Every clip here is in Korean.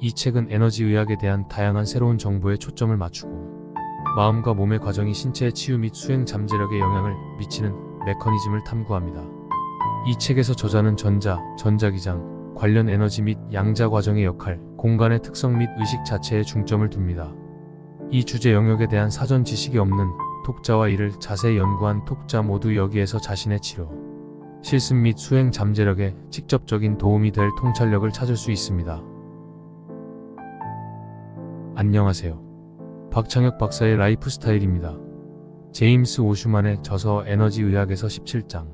이 책은 에너지의학에 대한 다양한 새로운 정보에 초점을 맞추고 마음과 몸의 과정이 신체의 치유 및 수행 잠재력에 영향을 미치는 메커니즘을 탐구합니다. 이 책에서 저자는 전자기장, 관련 에너지 및 양자 과정의 역할, 공간의 특성 및 의식 자체에 중점을 둡니다. 이 주제 영역에 대한 사전 지식이 없는 독자와 이를 자세히 연구한 독자 모두 여기에서 자신의 치료, 실습 및 수행 잠재력에 직접적인 도움이 될 통찰력을 찾을 수 있습니다. 안녕하세요. 박창혁 박사의 라이프 스타일입니다. 제임스 오슈만의 저서 에너지의학에서 17장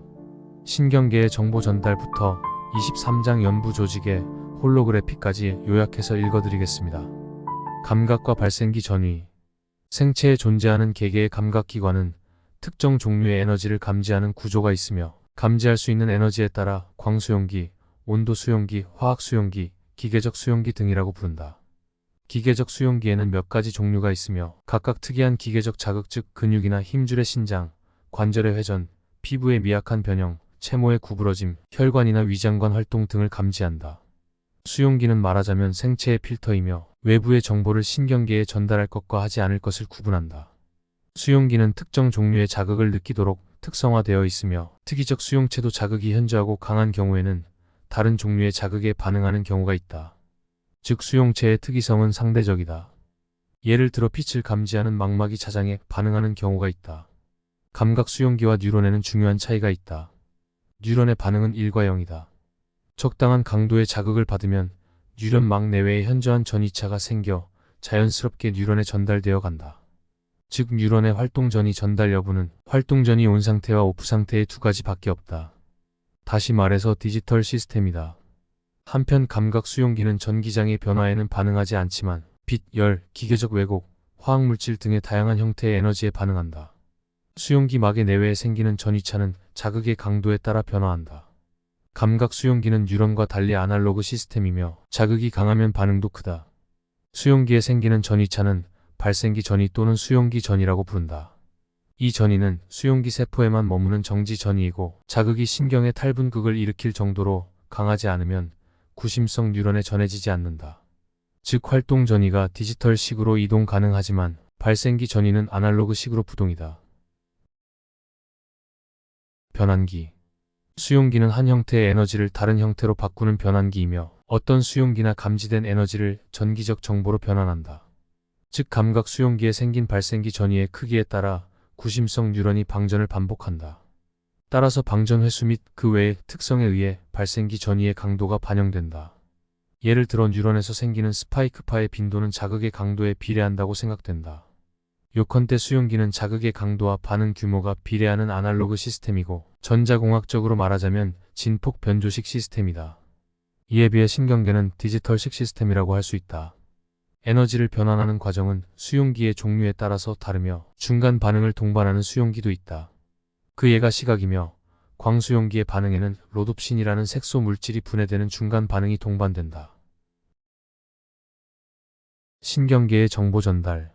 신경계의 정보 전달부터 23장 연부 조직의 홀로그래피까지 요약해서 읽어드리겠습니다. 감각과 발생기 전위. 생체에 존재하는 개개의 감각기관은 특정 종류의 에너지를 감지하는 구조가 있으며 감지할 수 있는 에너지에 따라 광수용기, 온도수용기, 화학수용기, 기계적 수용기 등이라고 부른다. 기계적 수용기에는 몇 가지 종류가 있으며 각각 특이한 기계적 자극 즉 근육이나 힘줄의 신장, 관절의 회전, 피부의 미약한 변형, 채모의 구부러짐, 혈관이나 위장관 활동 등을 감지한다. 수용기는 말하자면 생체의 필터이며 외부의 정보를 신경계에 전달할 것과 하지 않을 것을 구분한다. 수용기는 특정 종류의 자극을 느끼도록 특성화되어 있으며 특이적 수용체도 자극이 현저하고 강한 경우에는 다른 종류의 자극에 반응하는 경우가 있다. 즉 수용체의 특이성은 상대적이다. 예를 들어 빛을 감지하는 망막이 자장에 반응하는 경우가 있다. 감각 수용기와 뉴런에는 중요한 차이가 있다. 뉴런의 반응은 1과 0이다. 적당한 강도의 자극을 받으면 뉴런막 내외에 현저한 전이차가 생겨 자연스럽게 뉴런에 전달되어 간다. 즉 뉴런의 활동 전이 전달 여부는 활동 전이 온 상태와 오프 상태의 두 가지밖에 없다. 다시 말해서 디지털 시스템이다. 한편 감각 수용기는 전기장의 변화에는 반응하지 않지만 빛, 열, 기계적 왜곡, 화학물질 등의 다양한 형태의 에너지에 반응한다. 수용기 막의 내외에 생기는 전이차는 자극의 강도에 따라 변화한다. 감각 수용기는 뉴런과 달리 아날로그 시스템이며 자극이 강하면 반응도 크다. 수용기에 생기는 전이차는 발생기 전이 또는 수용기 전이라고 부른다. 이 전이는 수용기 세포에만 머무는 정지 전이이고 자극이 신경의 탈분극을 일으킬 정도로 강하지 않으면 구심성 뉴런에 전해지지 않는다. 즉 활동 전이가 디지털식으로 이동 가능하지만 발생기 전이는 아날로그식으로 부동이다. 변환기. 수용기는 한 형태의 에너지를 다른 형태로 바꾸는 변환기이며 어떤 수용기나 감지된 에너지를 전기적 정보로 변환한다. 즉 감각 수용기에 생긴 발생기 전이의 크기에 따라 구심성 뉴런이 방전을 반복한다. 따라서 방전 횟수 및 그 외의 특성에 의해 발생기 전이의 강도가 반영된다. 예를 들어 뉴런에서 생기는 스파이크파의 빈도는 자극의 강도에 비례한다고 생각된다. 요컨대 수용기는 자극의 강도와 반응 규모가 비례하는 아날로그 시스템이고 전자공학적으로 말하자면 진폭 변조식 시스템이다. 이에 비해 신경계는 디지털식 시스템이라고 할 수 있다. 에너지를 변환하는 과정은 수용기의 종류에 따라서 다르며 중간 반응을 동반하는 수용기도 있다. 그 예가 시각이며 광수용기의 반응에는 로놉신이라는 색소 물질이 분해되는 중간 반응이 동반된다. 신경계의 정보 전달.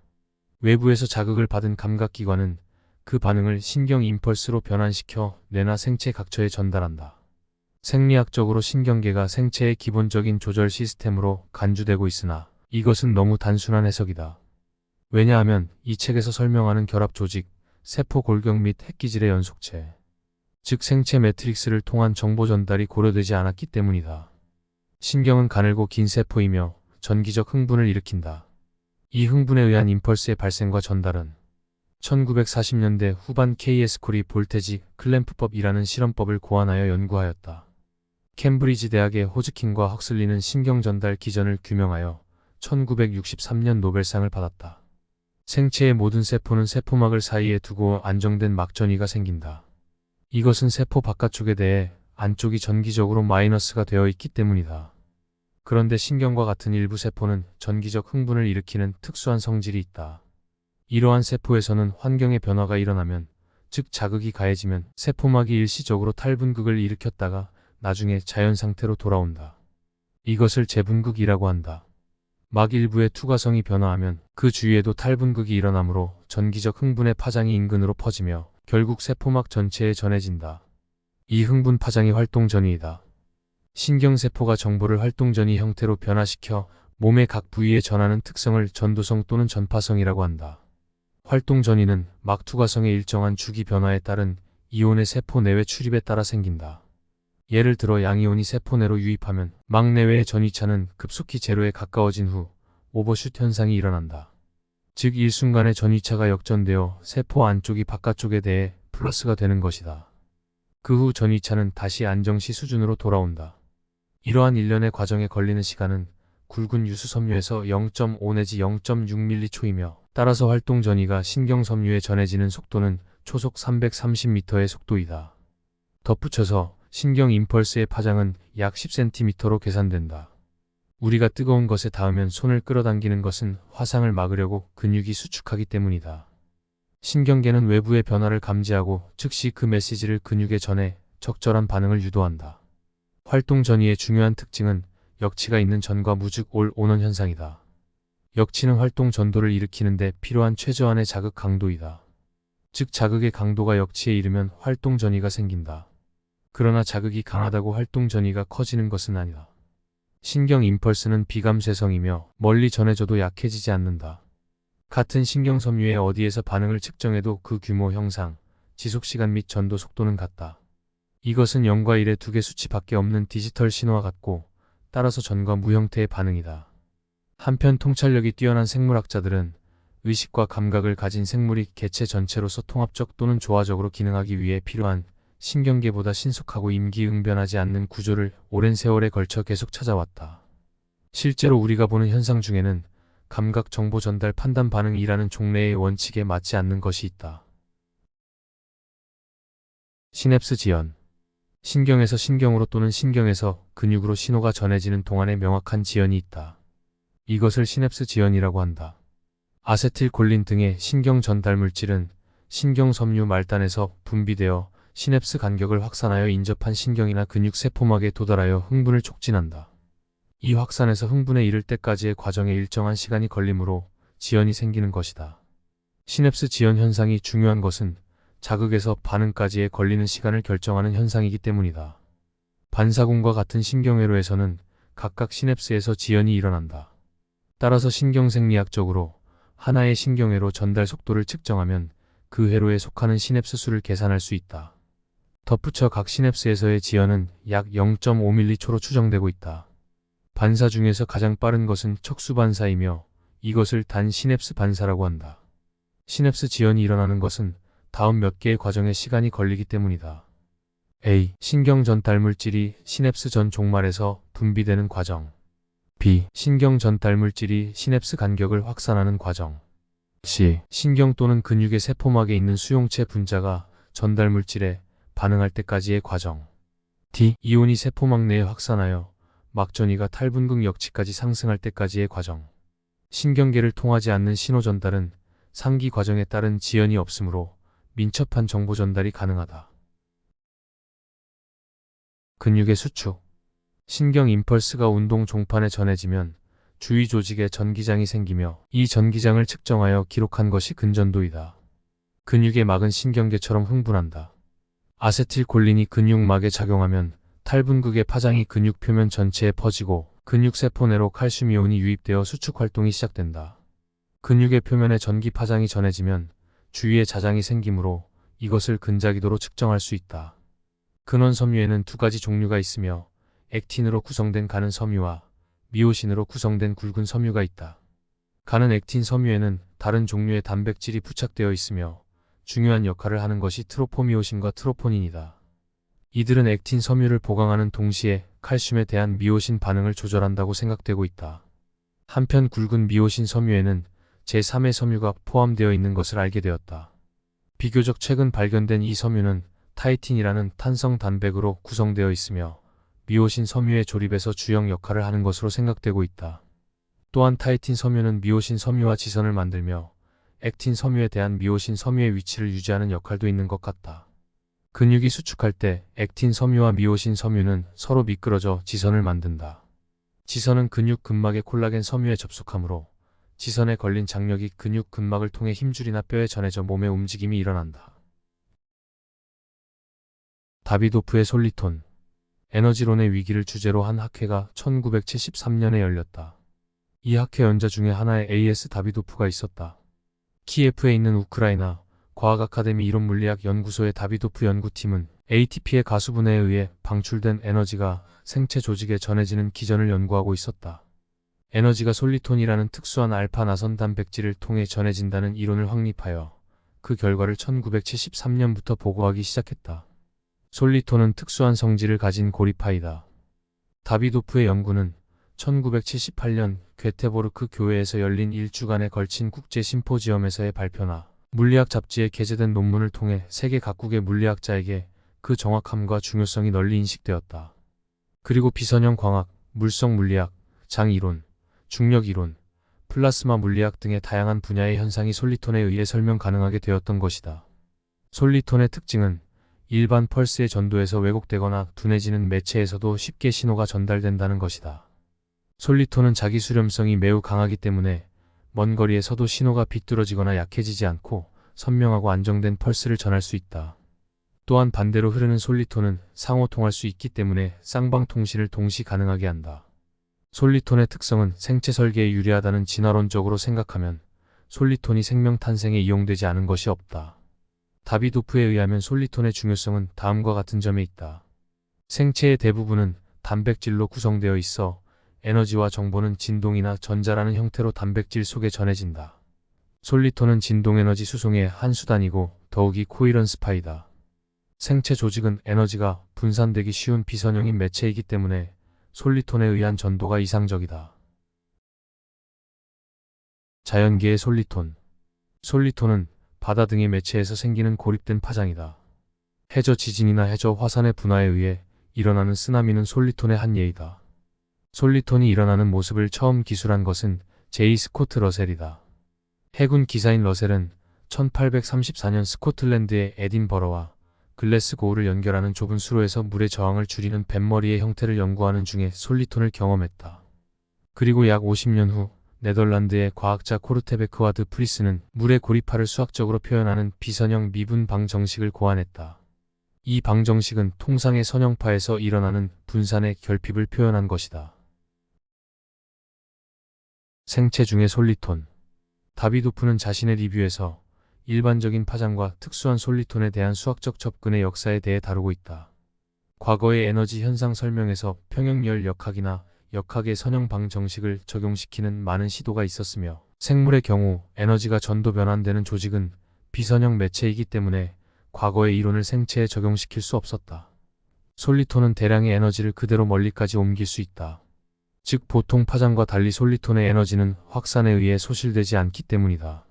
외부에서 자극을 받은 감각기관은 그 반응을 신경 임펄스로 변환시켜 뇌나 생체 각처에 전달한다. 생리학적으로 신경계가 생체의 기본적인 조절 시스템으로 간주되고 있으나 이것은 너무 단순한 해석이다. 왜냐하면 이 책에서 설명하는 결합 조직, 세포 골격 및 핵기질의 연속체, 즉 생체 매트릭스를 통한 정보 전달이 고려되지 않았기 때문이다. 신경은 가늘고 긴 세포이며 전기적 흥분을 일으킨다. 이 흥분에 의한 임펄스의 발생과 전달은 1940년대 후반 K.S. 콜이 볼테지 클램프법이라는 실험법을 고안하여 연구하였다. 캠브리지 대학의 호즈킨과 헉슬리는 신경전달 기전을 규명하여 1963년 노벨상을 받았다. 생체의 모든 세포는 세포막을 사이에 두고 안정된 막전이가 생긴다. 이것은 세포 바깥쪽에 대해 안쪽이 전기적으로 마이너스가 되어 있기 때문이다. 그런데 신경과 같은 일부 세포는 전기적 흥분을 일으키는 특수한 성질이 있다. 이러한 세포에서는 환경의 변화가 일어나면, 즉 자극이 가해지면 세포막이 일시적으로 탈분극을 일으켰다가 나중에 자연 상태로 돌아온다. 이것을 재분극이라고 한다. 막 일부의 투과성이 변화하면 그 주위에도 탈분극이 일어나므로 전기적 흥분의 파장이 인근으로 퍼지며 결국 세포막 전체에 전해진다. 이 흥분 파장이 활동 전이이다. 신경세포가 정보를 활동 전이 형태로 변화시켜 몸의 각 부위에 전하는 특성을 전도성 또는 전파성이라고 한다. 활동 전이는 막투과성의 일정한 주기 변화에 따른 이온의 세포 내외 출입에 따라 생긴다. 예를 들어 양이온이 세포 내로 유입하면 막 내외의 전이차는 급속히 제로에 가까워진 후 오버슛 현상이 일어난다. 즉 일순간에 전이차가 역전되어 세포 안쪽이 바깥쪽에 대해 플러스가 되는 것이다. 그 후 전이차는 다시 안정시 수준으로 돌아온다. 이러한 일련의 과정에 걸리는 시간은 굵은 유수섬유에서 0.5 내지 0.6m초/초이며 따라서 활동 전이가 신경섬유에 전해지는 속도는 초속 330m의 속도이다. 덧붙여서 신경 임펄스의 파장은 약 10cm로 계산된다. 우리가 뜨거운 것에 닿으면 손을 끌어당기는 것은 화상을 막으려고 근육이 수축하기 때문이다. 신경계는 외부의 변화를 감지하고 즉시 그 메시지를 근육에 전해 적절한 반응을 유도한다. 활동 전이의 중요한 특징은 역치가 있는 전과 무즉 올 오는 현상이다. 역치는 활동 전도를 일으키는데 필요한 최저한의 자극 강도이다. 즉 자극의 강도가 역치에 이르면 활동 전이가 생긴다. 그러나 자극이 강하다고 활동 전이가 커지는 것은 아니다. 신경 임펄스는 비감쇄성이며 멀리 전해져도 약해지지 않는다. 같은 신경섬유의 어디에서 반응을 측정해도 그 규모, 형상, 지속시간 및 전도 속도는 같다. 이것은 0과 1의 두 개 수치밖에 없는 디지털 신호와 같고 따라서 전과 무 형태의 반응이다. 한편 통찰력이 뛰어난 생물학자들은 의식과 감각을 가진 생물이 개체 전체로서 통합적 또는 조화적으로 기능하기 위해 필요한 신경계보다 신속하고 임기응변하지 않는 구조를 오랜 세월에 걸쳐 계속 찾아왔다. 실제로 우리가 보는 현상 중에는 감각 정보 전달 판단 반응이라는 종래의 원칙에 맞지 않는 것이 있다. 시냅스 지연. 신경에서 신경으로 또는 신경에서 근육으로 신호가 전해지는 동안에 명확한 지연이 있다. 이것을 시냅스 지연이라고 한다. 아세틸콜린 등의 신경 전달 물질은 신경섬유 말단에서 분비되어 시냅스 간격을 확산하여 인접한 신경이나 근육 세포막에 도달하여 흥분을 촉진한다. 이 확산에서 흥분에 이를 때까지의 과정에 일정한 시간이 걸리므로 지연이 생기는 것이다. 시냅스 지연 현상이 중요한 것은 자극에서 반응까지의 걸리는 시간을 결정하는 현상이기 때문이다. 반사군과 같은 신경회로에서는 각각 시냅스에서 지연이 일어난다. 따라서 신경생리학적으로 하나의 신경회로 전달 속도를 측정하면 그 회로에 속하는 시냅스 수를 계산할 수 있다. 덧붙여 각 시냅스에서의 지연은 약 0.5m초/초로 추정되고 있다. 반사 중에서 가장 빠른 것은 척수반사이며 이것을 단 시냅스 반사라고 한다. 시냅스 지연이 일어나는 것은 다음 몇 개의 과정에 시간이 걸리기 때문이다. A. 신경 전달 물질이 시냅스 전 종말에서 분비되는 과정. B. 신경 전달 물질이 시냅스 간격을 확산하는 과정. C. 신경 또는 근육의 세포막에 있는 수용체 분자가 전달 물질에 반응할 때까지의 과정. D. 이온이 세포막 내에 확산하여 막전이가 탈분극 역치까지 상승할 때까지의 과정. 신경계를 통하지 않는 신호 전달은 상기 과정에 따른 지연이 없으므로 민첩한 정보 전달이 가능하다. 근육의 수축. 신경 임펄스가 운동 종판에 전해지면 주위 조직에 전기장이 생기며 이 전기장을 측정하여 기록한 것이 근전도이다. 근육의 막은 신경계처럼 흥분한다. 아세틸콜린이 근육막에 작용하면 탈분극의 파장이 근육 표면 전체에 퍼지고 근육세포 내로 칼슘이온이 유입되어 수축 활동이 시작된다. 근육의 표면에 전기 파장이 전해지면 주위에 자장이 생기므로 이것을 근자기도로 측정할 수 있다. 근원섬유에는 두 가지 종류가 있으며 액틴으로 구성된 가는 섬유와 미오신으로 구성된 굵은 섬유가 있다. 가는 액틴 섬유에는 다른 종류의 단백질이 부착되어 있으며 중요한 역할을 하는 것이 트로포미오신과 트로포닌이다. 이들은 액틴 섬유를 보강하는 동시에 칼슘에 대한 미오신 반응을 조절한다고 생각되고 있다. 한편 굵은 미오신 섬유에는 제3의 섬유가 포함되어 있는 것을 알게 되었다. 비교적 최근 발견된 이 섬유는 타이틴이라는 탄성 단백으로 구성되어 있으며 미오신 섬유의 조립에서 주역 역할을 하는 것으로 생각되고 있다. 또한 타이틴 섬유는 미오신 섬유와 지선을 만들며 액틴 섬유에 대한 미오신 섬유의 위치를 유지하는 역할도 있는 것 같다. 근육이 수축할 때 액틴 섬유와 미오신 섬유는 서로 미끄러져 지선을 만든다. 지선은 근육 근막의 콜라겐 섬유에 접속하므로 지선에 걸린 장력이 근육 근막을 통해 힘줄이나 뼈에 전해져 몸의 움직임이 일어난다. 다비도프의 솔리톤. 에너지론의 위기를 주제로 한 학회가 1973년에 열렸다. 이 학회 연자 중에 하나에 AS 다비도프가 있었다. 키예프에 있는 우크라이나 과학 아카데미 이론물리학 연구소의 다비도프 연구팀은 ATP의 가수분해에 의해 방출된 에너지가 생체 조직에 전해지는 기전을 연구하고 있었다. 에너지가 솔리톤이라는 특수한 알파 나선 단백질을 통해 전해진다는 이론을 확립하여 그 결과를 1973년부터 보고하기 시작했다. 솔리톤은 특수한 성질을 가진 고리파이다. 다비도프의 연구는 1978년 괴테보르크 교회에서 열린 1주간에 걸친 국제 심포지엄에서의 발표나 물리학 잡지에 게재된 논문을 통해 세계 각국의 물리학자에게 그 정확함과 중요성이 널리 인식되었다. 그리고 비선형 광학, 물성 물리학, 장이론, 중력이론, 플라스마 물리학 등의 다양한 분야의 현상이 솔리톤에 의해 설명 가능하게 되었던 것이다. 솔리톤의 특징은 일반 펄스의 전도에서 왜곡되거나 둔해지는 매체에서도 쉽게 신호가 전달된다는 것이다. 솔리톤은 자기 수렴성이 매우 강하기 때문에 먼 거리에서도 신호가 비뚤어지거나 약해지지 않고 선명하고 안정된 펄스를 전할 수 있다. 또한 반대로 흐르는 솔리톤은 상호 통할 수 있기 때문에 쌍방 통신을 동시 가능하게 한다. 솔리톤의 특성은 생체 설계에 유리하다는 진화론적으로 생각하면 솔리톤이 생명 탄생에 이용되지 않은 것이 없다. 다비도프에 의하면 솔리톤의 중요성은 다음과 같은 점에 있다. 생체의 대부분은 단백질로 구성되어 있어 에너지와 정보는 진동이나 전자라는 형태로 단백질 속에 전해진다. 솔리톤은 진동에너지 수송의 한 수단이고 더욱이 코이런스 파이다. 생체 조직은 에너지가 분산되기 쉬운 비선형인 매체이기 때문에 솔리톤에 의한 전도가 이상적이다. 자연계의 솔리톤. 솔리톤은 바다 등의 매체에서 생기는 고립된 파장이다. 해저 지진이나 해저 화산의 분화에 의해 일어나는 쓰나미는 솔리톤의 한 예이다. 솔리톤이 일어나는 모습을 처음 기술한 것은 제이 스코트 러셀이다. 해군 기사인 러셀은 1834년 스코틀랜드의 에딘버러와 글래스고우를 연결하는 좁은 수로에서 물의 저항을 줄이는 뱃머리의 형태를 연구하는 중에 솔리톤을 경험했다. 그리고 약 50년 후 네덜란드의 과학자 코르테베크와 드 프리스는 물의 고리파를 수학적으로 표현하는 비선형 미분 방정식을 고안했다. 이 방정식은 통상의 선형파에서 일어나는 분산의 결핍을 표현한 것이다. 생체 중의 솔리톤. 다비도프는 자신의 리뷰에서 일반적인 파장과 특수한 솔리톤에 대한 수학적 접근의 역사에 대해 다루고 있다. 과거의 에너지 현상 설명에서 평형열 역학이나 역학의 선형 방정식을 적용시키는 많은 시도가 있었으며 생물의 경우 에너지가 전도 변환되는 조직은 비선형 매체이기 때문에 과거의 이론을 생체에 적용시킬 수 없었다. 솔리톤은 대량의 에너지를 그대로 멀리까지 옮길 수 있다. 즉 보통 파장과 달리 솔리톤의 에너지는 확산에 의해 소실되지 않기 때문이다.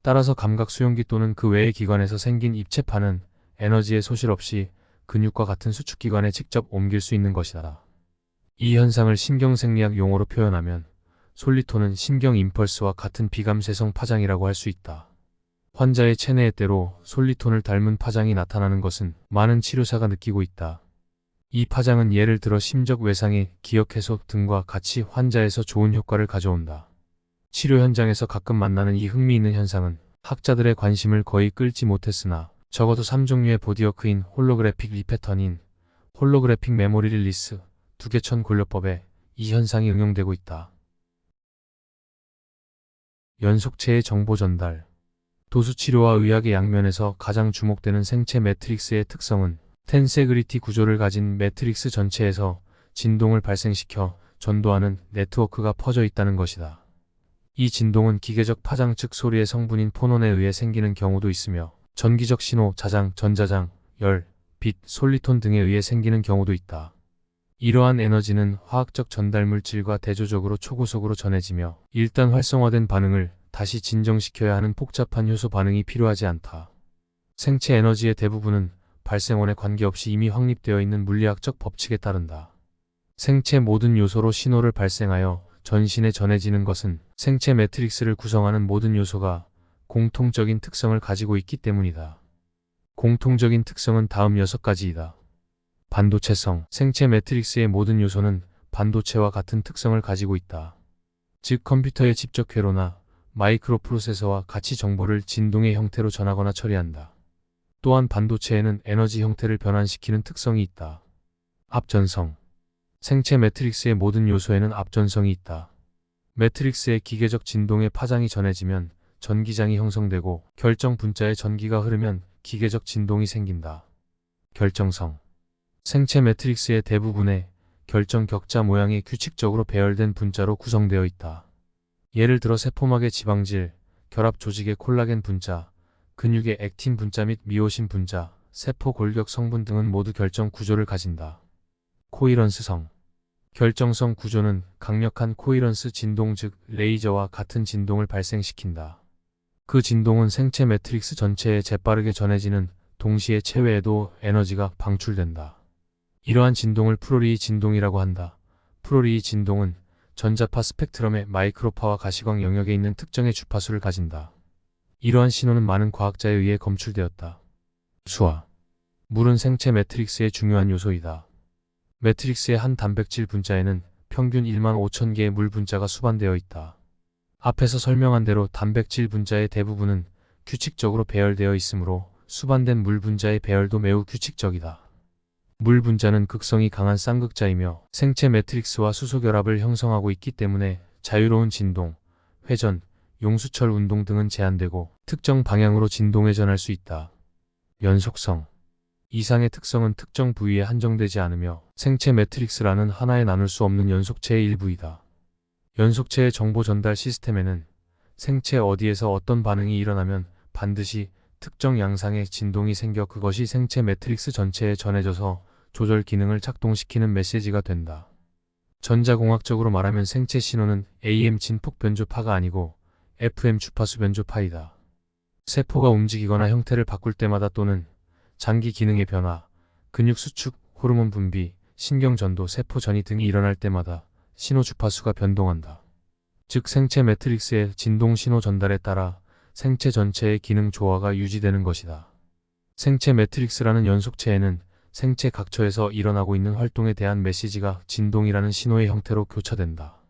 따라서 감각 수용기 또는 그 외의 기관에서 생긴 입체파는 에너지의 소실 없이 근육과 같은 수축기관에 직접 옮길 수 있는 것이다. 이 현상을 신경생리학 용어로 표현하면 솔리톤은 신경 임펄스와 같은 비감쇄성 파장이라고 할 수 있다. 환자의 체내에 때로 솔리톤을 닮은 파장이 나타나는 것은 많은 치료사가 느끼고 있다. 이 파장은 예를 들어 심적 외상의 기억 해소 등과 같이 환자에서 좋은 효과를 가져온다. 치료 현장에서 가끔 만나는 이 흥미있는 현상은 학자들의 관심을 거의 끌지 못했으나 적어도 3종류의 보디워크인 홀로그래픽 리패턴인 홀로그래픽 메모리 릴리스, 두개천 골려법에 이 현상이 응용되고 있다. 연속체의 정보 전달. 도수치료와 의학의 양면에서 가장 주목되는 생체 매트릭스의 특성은 텐세그리티 구조를 가진 매트릭스 전체에서 진동을 발생시켜 전도하는 네트워크가 퍼져 있다는 것이다. 이 진동은 기계적 파장 즉 소리의 성분인 포논에 의해 생기는 경우도 있으며 전기적 신호, 자장, 전자장, 열, 빛, 솔리톤 등에 의해 생기는 경우도 있다. 이러한 에너지는 화학적 전달 물질과 대조적으로 초고속으로 전해지며 일단 활성화된 반응을 다시 진정시켜야 하는 복잡한 효소 반응이 필요하지 않다. 생체 에너지의 대부분은 발생원에 관계없이 이미 확립되어 있는 물리학적 법칙에 따른다. 생체 모든 요소로 신호를 발생하여 전신에 전해지는 것은 생체 매트릭스를 구성하는 모든 요소가 공통적인 특성을 가지고 있기 때문이다. 공통적인 특성은 다음 6가지이다. 반도체성. 생체 매트릭스의 모든 요소는 반도체와 같은 특성을 가지고 있다. 즉 컴퓨터의 칩적 회로나 마이크로 프로세서와 같이 정보를 진동의 형태로 전하거나 처리한다. 또한 반도체에는 에너지 형태를 변환시키는 특성이 있다. 합전성. 생체 매트릭스의 모든 요소에는 합전성이 있다. 매트릭스의 기계적 진동의 파장이 전해지면 전기장이 형성되고 결정 분자의 전기가 흐르면 기계적 진동이 생긴다. 결정성. 생체 매트릭스의 대부분의 결정 격자 모양이 규칙적으로 배열된 분자로 구성되어 있다. 예를 들어 세포막의 지방질, 결합 조직의 콜라겐 분자, 근육의 액틴 분자 및 미오신 분자, 세포 골격 성분 등은 모두 결정 구조를 가진다. 코이런스성. 결정성 구조는 강력한 코이런스 진동 즉 레이저와 같은 진동을 발생시킨다. 그 진동은 생체 매트릭스 전체에 재빠르게 전해지는 동시에 체외에도 에너지가 방출된다. 이러한 진동을 프로리이 진동이라고 한다. 프로리이 진동은 전자파 스펙트럼의 마이크로파와 가시광 영역에 있는 특정의 주파수를 가진다. 이러한 신호는 많은 과학자에 의해 검출되었다. 수화. 물은 생체 매트릭스의 중요한 요소이다. 매트릭스의 한 단백질 분자에는 평균 15,000개의 물 분자가 수반되어 있다. 앞에서 설명한 대로 단백질 분자의 대부분은 규칙적으로 배열되어 있으므로 수반된 물 분자의 배열도 매우 규칙적이다. 물 분자는 극성이 강한 쌍극자이며 생체 매트릭스와 수소 결합을 형성하고 있기 때문에 자유로운 진동, 회전, 용수철 운동 등은 제한되고 특정 방향으로 진동 회전할 수 있다. 연속성. 이상의 특성은 특정 부위에 한정되지 않으며 생체 매트릭스라는 하나에 나눌 수 없는 연속체의 일부이다. 연속체의 정보 전달 시스템에는 생체 어디에서 어떤 반응이 일어나면 반드시 특정 양상의 진동이 생겨 그것이 생체 매트릭스 전체에 전해져서 조절 기능을 작동시키는 메시지가 된다. 전자공학적으로 말하면 생체 신호는 AM 진폭 변조파가 아니고 FM 주파수 변조파이다. 세포가 움직이거나 형태를 바꿀 때마다 또는 장기 기능의 변화, 근육 수축, 호르몬 분비, 신경 전도, 세포 전이 등이 일어날 때마다 신호 주파수가 변동한다. 즉 생체 매트릭스의 진동 신호 전달에 따라 생체 전체의 기능 조화가 유지되는 것이다. 생체 매트릭스라는 연속체에는 생체 각처에서 일어나고 있는 활동에 대한 메시지가 진동이라는 신호의 형태로 교차된다.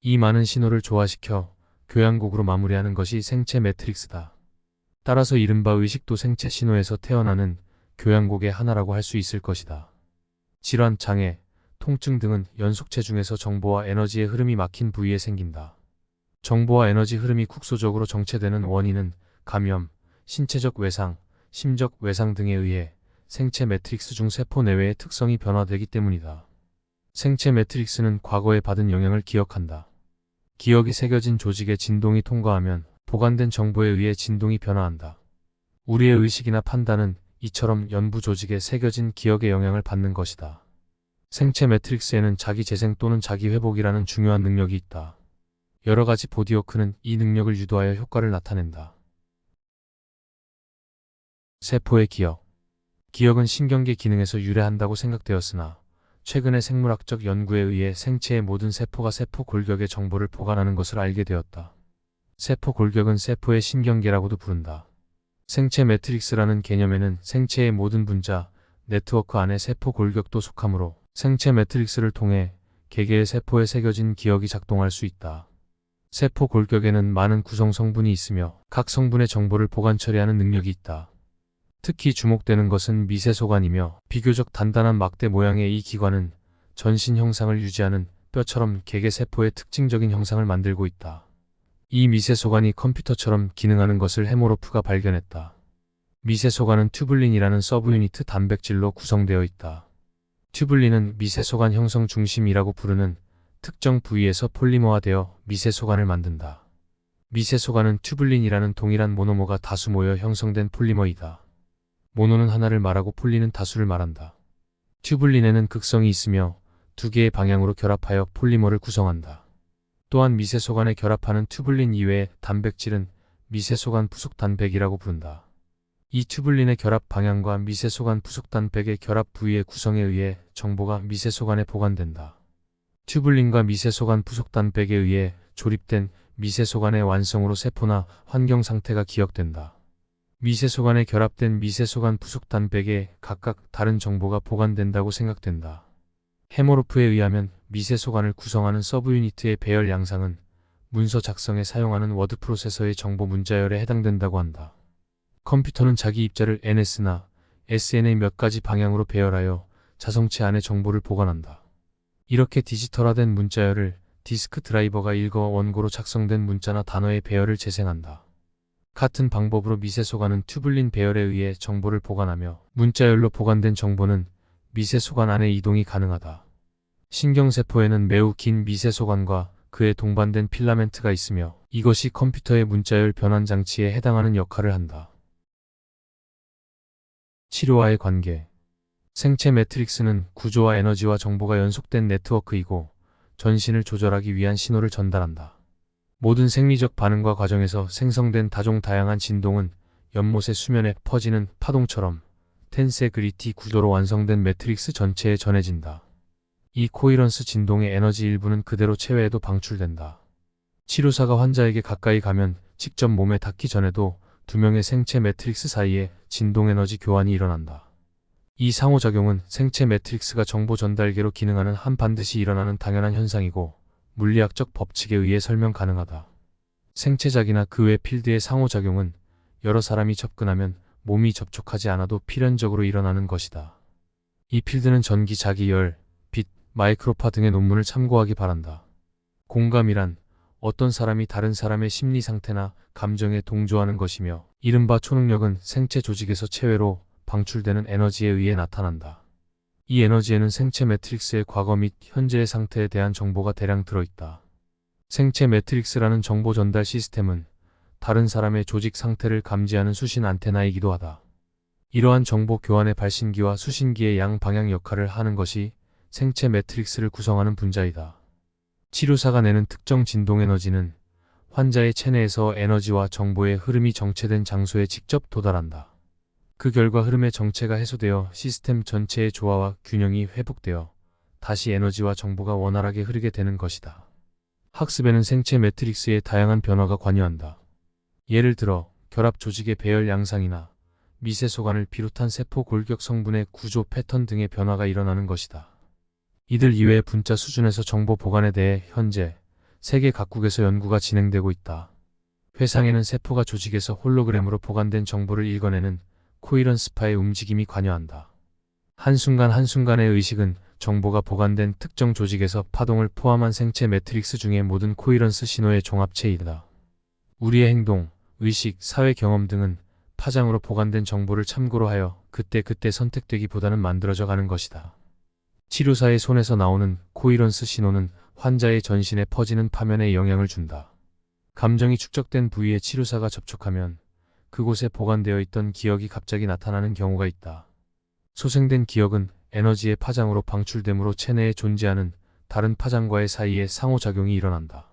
이 많은 신호를 조화시켜 교향곡으로 마무리하는 것이 생체 매트릭스다. 따라서 이른바 의식도 생체 신호에서 태어나는 교향곡의 하나라고 할 수 있을 것이다. 질환, 장애, 통증 등은 연속체 중에서 정보와 에너지의 흐름이 막힌 부위에 생긴다. 정보와 에너지 흐름이 국소적으로 정체되는 원인은 감염, 신체적 외상, 심적 외상 등에 의해 생체 매트릭스 중 세포 내외의 특성이 변화되기 때문이다. 생체 매트릭스는 과거에 받은 영향을 기억한다. 기억이 새겨진 조직에 진동이 통과하면 보관된 정보에 의해 진동이 변화한다. 우리의 의식이나 판단은 이처럼 연부 조직에 새겨진 기억의 영향을 받는 것이다. 생체 매트릭스에는 자기 재생 또는 자기 회복이라는 중요한 능력이 있다. 여러 가지 보디워크는 이 능력을 유도하여 효과를 나타낸다. 세포의 기억. 기억은 신경계 기능에서 유래한다고 생각되었으나 최근의 생물학적 연구에 의해 생체의 모든 세포가 세포 골격의 정보를 보관하는 것을 알게 되었다. 세포 골격은 세포의 신경계라고도 부른다. 생체 매트릭스라는 개념에는 생체의 모든 분자, 네트워크 안에 세포 골격도 속하므로 생체 매트릭스를 통해 개개의 세포에 새겨진 기억이 작동할 수 있다. 세포 골격에는 많은 구성 성분이 있으며 각 성분의 정보를 보관 처리하는 능력이 있다. 특히 주목되는 것은 미세소관이며 비교적 단단한 막대 모양의 이 기관은 전신 형상을 유지하는 뼈처럼 개개 세포의 특징적인 형상을 만들고 있다. 이 미세소관이 컴퓨터처럼 기능하는 것을 헤모로프가 발견했다. 미세소관은 튜블린이라는 서브유니트 단백질로 구성되어 있다. 튜블린은 미세소관 형성 중심이라고 부르는 특정 부위에서 폴리머화되어 미세소관을 만든다. 미세소관은 튜블린이라는 동일한 모노머가 다수 모여 형성된 폴리머이다. 모노는 하나를 말하고 폴리는 다수를 말한다. 튜블린에는 극성이 있으며 두 개의 방향으로 결합하여 폴리머를 구성한다. 또한 미세소관에 결합하는 튜블린 이외의 단백질은 미세소관 부속단백이라고 부른다. 이 튜블린의 결합 방향과 미세소관 부속단백의 결합 부위의 구성에 의해 정보가 미세소관에 보관된다. 튜블린과 미세소관 부속단백에 의해 조립된 미세소관의 완성으로 세포나 환경 상태가 기억된다. 미세소관에 결합된 미세소관 부속단백에 각각 다른 정보가 보관된다고 생각된다. 헤모로프에 의하면 미세소관을 구성하는 서브유니트의 배열 양상은 문서 작성에 사용하는 워드 프로세서의 정보 문자열에 해당된다고 한다. 컴퓨터는 자기 입자를 NS나 SN의 몇 가지 방향으로 배열하여 자성체 안에 정보를 보관한다. 이렇게 디지털화된 문자열을 디스크 드라이버가 읽어 원고로 작성된 문자나 단어의 배열을 재생한다. 같은 방법으로 미세소관은 튜블린 배열에 의해 정보를 보관하며 문자열로 보관된 정보는 미세소관 안에 이동이 가능하다. 신경세포에는 매우 긴 미세소관과 그에 동반된 필라멘트가 있으며 이것이 컴퓨터의 문자열 변환 장치에 해당하는 역할을 한다. 치료와의 관계. 생체 매트릭스는 구조와 에너지와 정보가 연속된 네트워크이고 전신을 조절하기 위한 신호를 전달한다. 모든 생리적 반응과 과정에서 생성된 다종다양한 진동은 연못의 수면에 퍼지는 파동처럼 텐세그리티 구조로 완성된 매트릭스 전체에 전해진다. 이 코이런스 진동의 에너지 일부는 그대로 체외에도 방출된다. 치료사가 환자에게 가까이 가면 직접 몸에 닿기 전에도 두 명의 생체 매트릭스 사이에 진동 에너지 교환이 일어난다. 이 상호작용은 생체 매트릭스가 정보 전달계로 기능하는 한 반드시 일어나는 당연한 현상이고 물리학적 법칙에 의해 설명 가능하다. 생체작이나 그 외 필드의 상호작용은 여러 사람이 접근하면 몸이 접촉하지 않아도 필연적으로 일어나는 것이다. 이 필드는 전기, 자기, 열, 빛, 마이크로파 등의 논문을 참고하기 바란다. 공감이란 어떤 사람이 다른 사람의 심리 상태나 감정에 동조하는 것이며 이른바 초능력은 생체 조직에서 체외로 방출되는 에너지에 의해 나타난다. 이 에너지에는 생체 매트릭스의 과거 및 현재의 상태에 대한 정보가 대량 들어있다. 생체 매트릭스라는 정보 전달 시스템은 다른 사람의 조직 상태를 감지하는 수신 안테나이기도 하다. 이러한 정보 교환의 발신기와 수신기의 양방향 역할을 하는 것이 생체 매트릭스를 구성하는 분자이다. 치료사가 내는 특정 진동 에너지는 환자의 체내에서 에너지와 정보의 흐름이 정체된 장소에 직접 도달한다. 그 결과 흐름의 정체가 해소되어 시스템 전체의 조화와 균형이 회복되어 다시 에너지와 정보가 원활하게 흐르게 되는 것이다. 학습에는 생체 매트릭스의 다양한 변화가 관여한다. 예를 들어 결합 조직의 배열 양상이나 미세소관을 비롯한 세포 골격 성분의 구조 패턴 등의 변화가 일어나는 것이다. 이들 이외의 분자 수준에서 정보 보관에 대해 현재 세계 각국에서 연구가 진행되고 있다. 회상에는 세포가 조직에서 홀로그램으로 보관된 정보를 읽어내는 코이런스파의 움직임이 관여한다. 한순간 한순간의 의식은 정보가 보관된 특정 조직에서 파동을 포함한 생체 매트릭스 중의 모든 코이런스 신호의 종합체이다. 우리의 행동, 의식, 사회 경험 등은 파장으로 보관된 정보를 참고로 하여 그때그때 선택되기보다는 만들어져 가는 것이다. 치료사의 손에서 나오는 코이런스 신호는 환자의 전신에 퍼지는 파면에 영향을 준다. 감정이 축적된 부위에 치료사가 접촉하면 그곳에 보관되어 있던 기억이 갑자기 나타나는 경우가 있다. 소생된 기억은 에너지의 파장으로 방출되므로 체내에 존재하는 다른 파장과의 사이에 상호작용이 일어난다.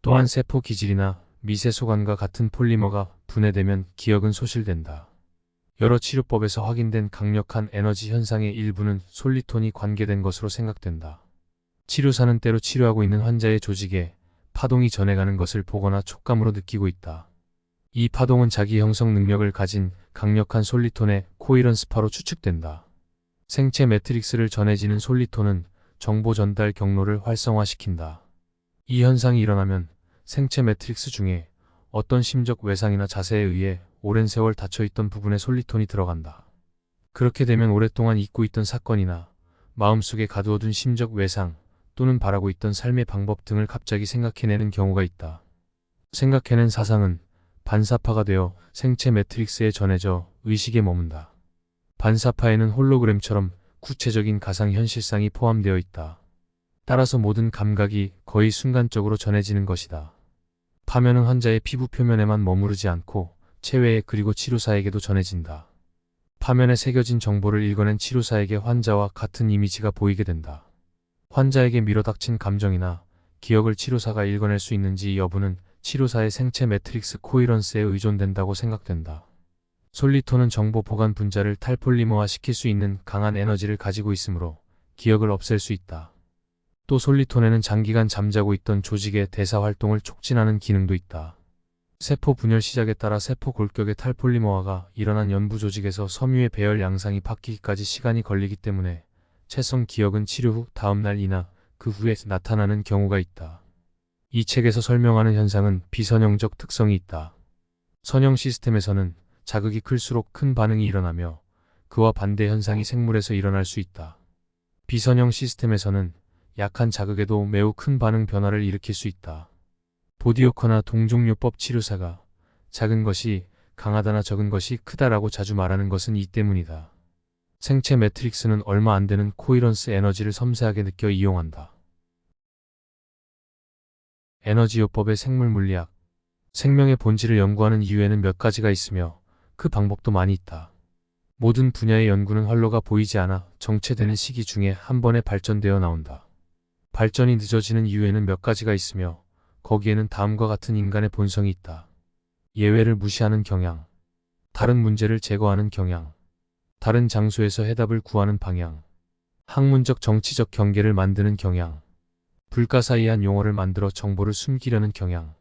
또한 세포 기질이나 미세소관과 같은 폴리머가 분해되면 기억은 소실된다. 여러 치료법에서 확인된 강력한 에너지 현상의 일부는 솔리톤이 관계된 것으로 생각된다. 치료사는 때로 치료하고 있는 환자의 조직에 파동이 전해가는 것을 보거나 촉감으로 느끼고 있다. 이 파동은 자기 형성 능력을 가진 강력한 솔리톤의 코이런스파로 추측된다. 생체 매트릭스를 전해지는 솔리톤은 정보 전달 경로를 활성화시킨다. 이 현상이 일어나면 생체 매트릭스 중에 어떤 심적 외상이나 자세에 의해 오랜 세월 닫혀있던 부분에 솔리톤이 들어간다. 그렇게 되면 오랫동안 잊고 있던 사건이나 마음속에 가두어둔 심적 외상 또는 바라고 있던 삶의 방법 등을 갑자기 생각해내는 경우가 있다. 생각해낸 사상은 반사파가 되어 생체 매트릭스에 전해져 의식에 머문다. 반사파에는 홀로그램처럼 구체적인 가상현실상이 포함되어 있다. 따라서 모든 감각이 거의 순간적으로 전해지는 것이다. 파면은 환자의 피부 표면에만 머무르지 않고 체외에 그리고 치료사에게도 전해진다. 파면에 새겨진 정보를 읽어낸 치료사에게 환자와 같은 이미지가 보이게 된다. 환자에게 밀어닥친 감정이나 기억을 치료사가 읽어낼 수 있는지 여부는 치료사의 생체 매트릭스 코이런스에 의존된다고 생각된다. 솔리톤은 정보 보관 분자를 탈폴리머화 시킬 수 있는 강한 에너지를 가지고 있으므로 기억을 없앨 수 있다. 또 솔리톤에는 장기간 잠자고 있던 조직의 대사 활동을 촉진하는 기능도 있다. 세포 분열 시작에 따라 세포 골격의 탈폴리머화가 일어난 연부 조직에서 섬유의 배열 양상이 바뀌기까지 시간이 걸리기 때문에 채성 기억은 치료 후 다음날이나 그 후에 나타나는 경우가 있다. 이 책에서 설명하는 현상은 비선형적 특성이 있다. 선형 시스템에서는 자극이 클수록 큰 반응이 일어나며 그와 반대 현상이 생물에서 일어날 수 있다. 비선형 시스템에서는 약한 자극에도 매우 큰 반응 변화를 일으킬 수 있다. 보디워커나 동종요법 치료사가 작은 것이 강하다나 적은 것이 크다라고 자주 말하는 것은 이 때문이다. 생체 매트릭스는 얼마 안 되는 코이런스 에너지를 섬세하게 느껴 이용한다. 에너지요법의 생물 물리학. 생명의 본질을 연구하는 이유에는 몇 가지가 있으며 그 방법도 많이 있다. 모든 분야의 연구는 활로가 보이지 않아 정체되는 시기 중에 한 번에 발전되어 나온다. 발전이 늦어지는 이유에는 몇 가지가 있으며 거기에는 다음과 같은 인간의 본성이 있다. 예외를 무시하는 경향, 다른 문제를 제거하는 경향, 다른 장소에서 해답을 구하는 방향, 학문적 정치적 경계를 만드는 경향, 불가사의한 용어를 만들어 정보를 숨기려는 경향.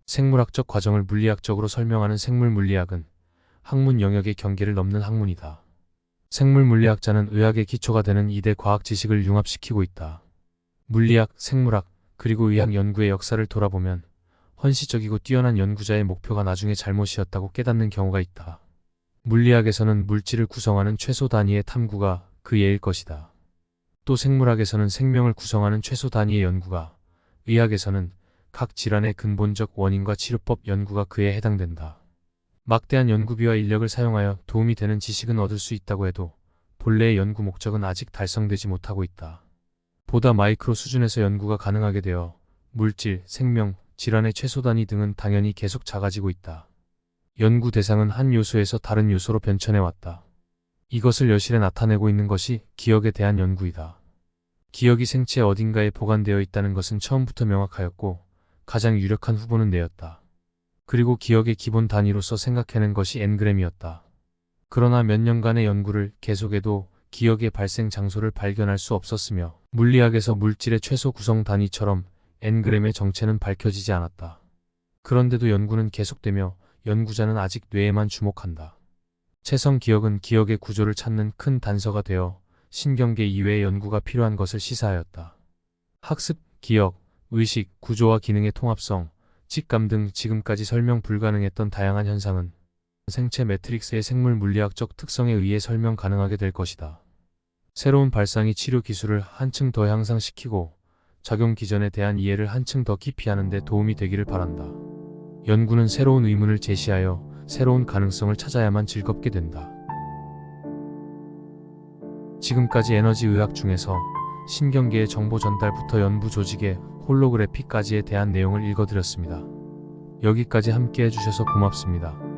생물학적 과정을 물리학적으로 설명하는 생물 물리학은 학문 영역의 경계를 넘는 학문이다. 생물 물리학자는 의학의 기초가 되는 이대 과학 지식을 융합시키고 있다. 물리학, 생물학, 그리고 의학 연구의 역사를 돌아보면 헌시적이고 뛰어난 연구자의 목표가 나중에 잘못이었다고 깨닫는 경우가 있다. 물리학에서는 물질을 구성하는 최소 단위의 탐구가 그 예일 것이다. 또 생물학에서는 생명을 구성하는 최소 단위의 연구가, 의학에서는 각 질환의 근본적 원인과 치료법 연구가 그에 해당된다. 막대한 연구비와 인력을 사용하여 도움이 되는 지식은 얻을 수 있다고 해도 본래의 연구 목적은 아직 달성되지 못하고 있다. 보다 마이크로 수준에서 연구가 가능하게 되어 물질, 생명, 질환의 최소 단위 등은 당연히 계속 작아지고 있다. 연구 대상은 한 요소에서 다른 요소로 변천해왔다. 이것을 여실히 나타내고 있는 것이 기억에 대한 연구이다. 기억이 생체 어딘가에 보관되어 있다는 것은 처음부터 명확하였고 가장 유력한 후보는 뇌였다. 그리고 기억의 기본 단위로서 생각해낸 것이 엔그램이었다. 그러나 몇 년간의 연구를 계속해도 기억의 발생 장소를 발견할 수 없었으며 물리학에서 물질의 최소 구성 단위처럼 엔그램의 정체는 밝혀지지 않았다. 그런데도 연구는 계속되며 연구자는 아직 뇌에만 주목한다. 체성 기억은 기억의 구조를 찾는 큰 단서가 되어 신경계 이외의 연구가 필요한 것을 시사하였다. 학습, 기억, 의식, 구조와 기능의 통합성, 직감 등 지금까지 설명 불가능했던 다양한 현상은 생체 매트릭스의 생물 물리학적 특성에 의해 설명 가능하게 될 것이다. 새로운 발상이 치료 기술을 한층 더 향상시키고 작용 기전에 대한 이해를 한층 더 깊이 하는 데 도움이 되기를 바란다. 연구는 새로운 의문을 제시하여 새로운 가능성을 찾아야만 즐겁게 된다. 지금까지 에너지 의학 중에서 신경계의 정보 전달부터 연부 조직의 홀로그래피까지에 대한 내용을 읽어드렸습니다. 여기까지 함께 해주셔서 고맙습니다.